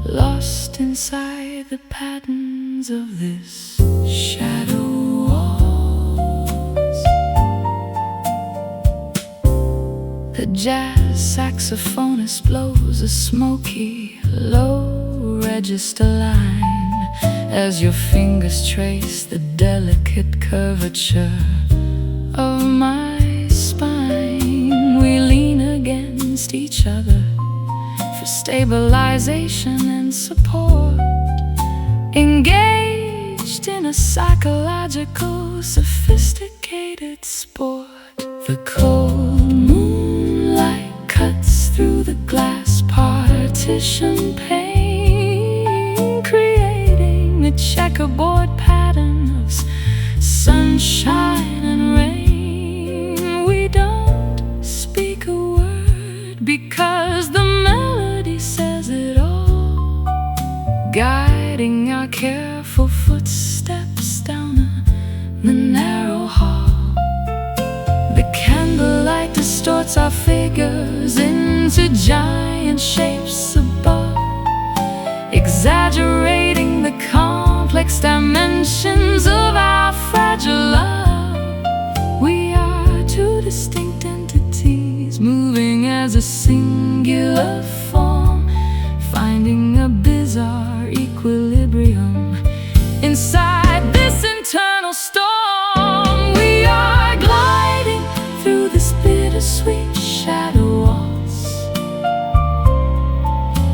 lost inside the patterns of this shadow waltz. The jazz saxophonist blows a smoky, low register line as your fingers trace the delicate curvature of my spine. We lean against each other for stabilization and support, engaged in a psychological, sophisticated sport. The cold moonlight cuts through the glass partition pane, creating the checkerboard pattern of sunshine and rain. We don't speak a word because the melody says it all, guiding our careful footsteps down the narrow hall. The candlelight distorts our figures into giant shapes above, exaggerating the complex dimensions of our fragile love. We are two distinct entities, moving as a singular form, finding a bizarre equilibrium inside this internal storm. We are gliding through this bittersweet shadow waltz,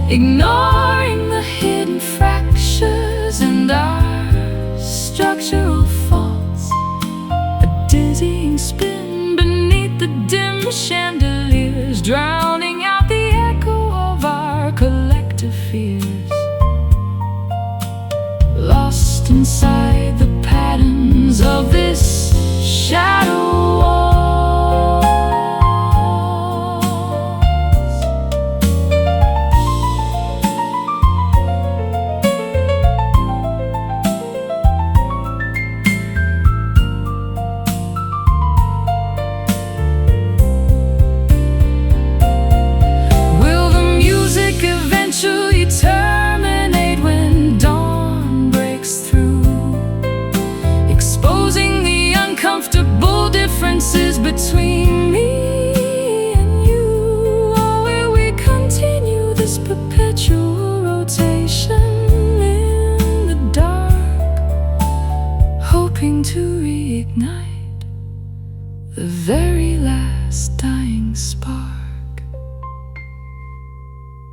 ignoring the hidden fractures and our structural faults. A dizzying spin beneath the dim chandeliers, drowning out the echo of our collective fears, lost inside the patterns of this shadow waltz. Will the music eventually terminate when dawn breaks through, exposing the uncomfortable differences between me and you? Or will we continue this perpetual rotation in the dark, hoping to reignite the very last dying spark,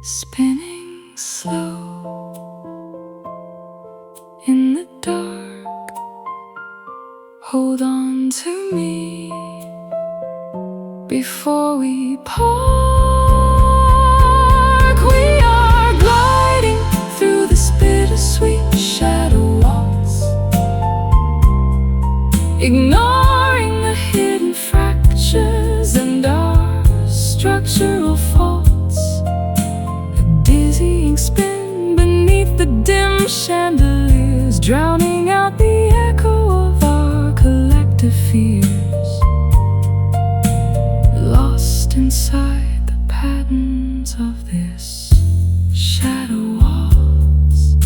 spinning slow in the dark? Hold on to me before we park. We are gliding through this bittersweet shadow waltz, ignoring the hidden fractures and our structural faults. A dizzying spin beneath the dim chandeliers, drowning out the echo of fears, lost inside the patterns of this shadow waltz.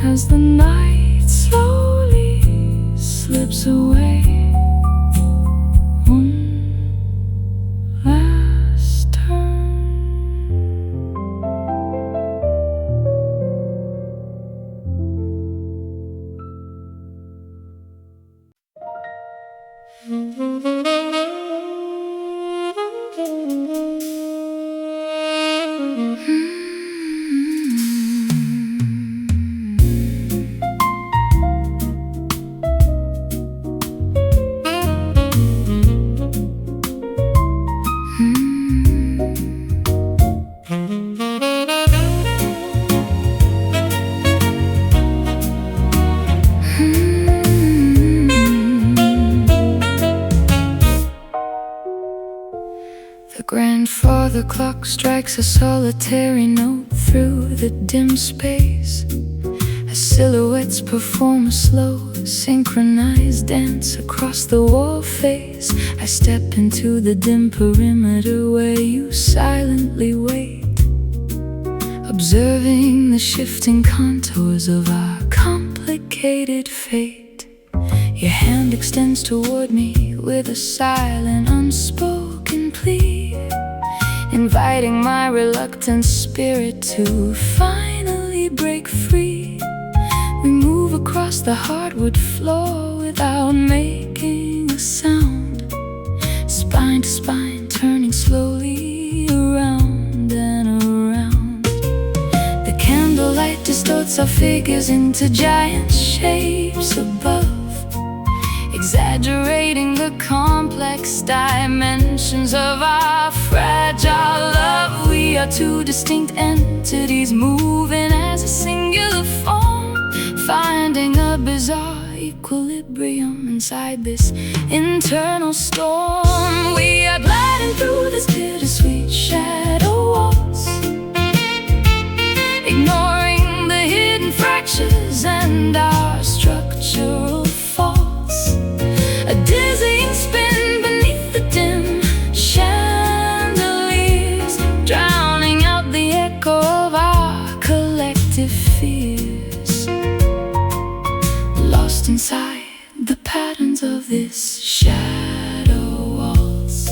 As the night slowly slips away, one last turn. The grandfather clock strikes a solitary note through the dim space, as silhouettes perform a slow, synchronized dance across the wall face. I step into the dim perimeter where you silently wait, observing the shifting contours of our complicated fate. Your hand extends toward me with a silent, unspoken plea, inviting my reluctant spirit to finally break free. We move across the hardwood floor without making a sound, spine to spine, turning slowly around and around. The candlelight distorts our figures into giant shapes above, exaggerating the complex dimensions of our fragile love. We are two distinct entities moving as a singular form, finding a bizarre equilibrium inside this internal storm. We are gliding through this bittersweet shadow waltz, ignoring the hidden fractures and our structural faults. A dizzying spin beneath the dim chandeliers, drowning out the echo of our collective fears, lost inside the patterns of this shadow waltz.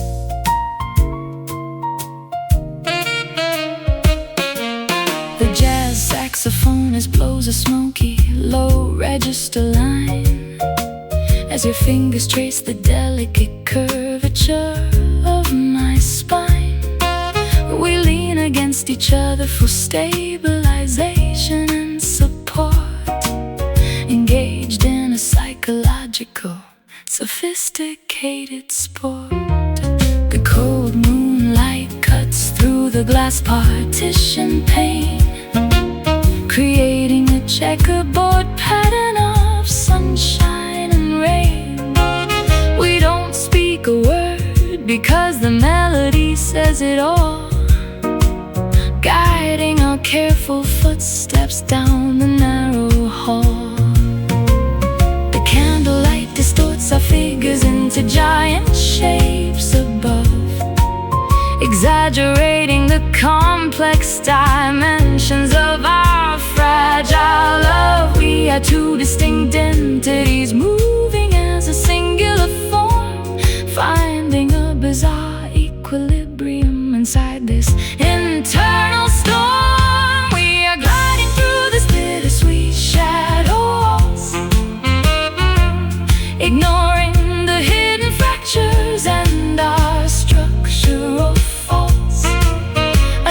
The jazz saxophonist blows a smoky, low register line, as your fingers trace the delicate curvature of my spine. We lean against each other for stabilization and support, engaged in a psychological, sophisticated sport. The cold moonlight cuts through the glass partition pane, creating a checkerboard pattern of sunshine and rain. We don't speak a word because the melody says it all, guiding our careful footsteps down the narrow hall. The candlelight distorts our figures into giant shapes above, exaggerating the complex dimensions of our fragile love. We are two distinct entities moving as a singular form, finding a bizarre equilibrium inside this internal storm. We are gliding through this bittersweet shadow waltz, ignoring the hidden fractures and our structural faults.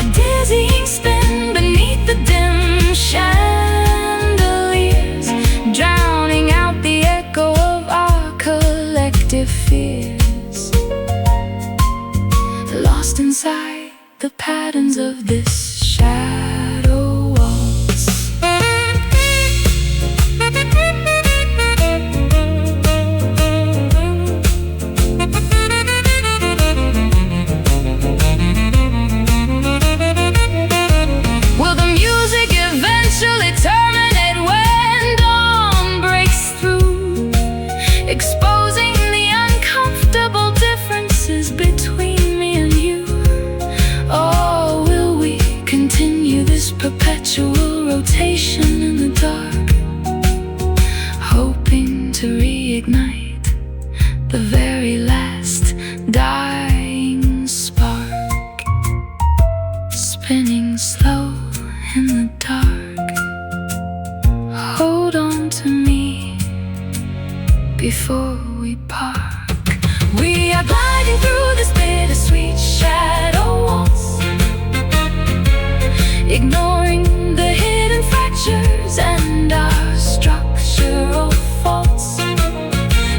A dizzying spin beneath the dim chandeliers, drowning out the echo of our collective fears, lost inside the patterns of this shadow waltz. Will the music eventually terminate when dawn breaks through? reignite the very last dying spark, spinning slow in the dark. Hold on to me before we park. We are gliding through this bittersweet shadow waltz, ignoring the hidden fractures and our structural faults.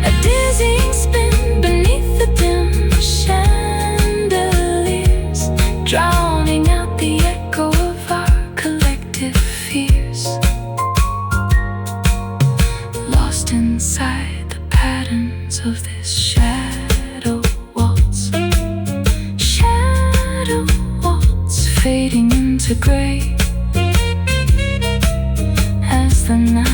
A dizzying spin beneath the dim chandeliers, drowning out the echo of our collective fears. Lost inside the patterns of this shadow waltz, fading into gray as the night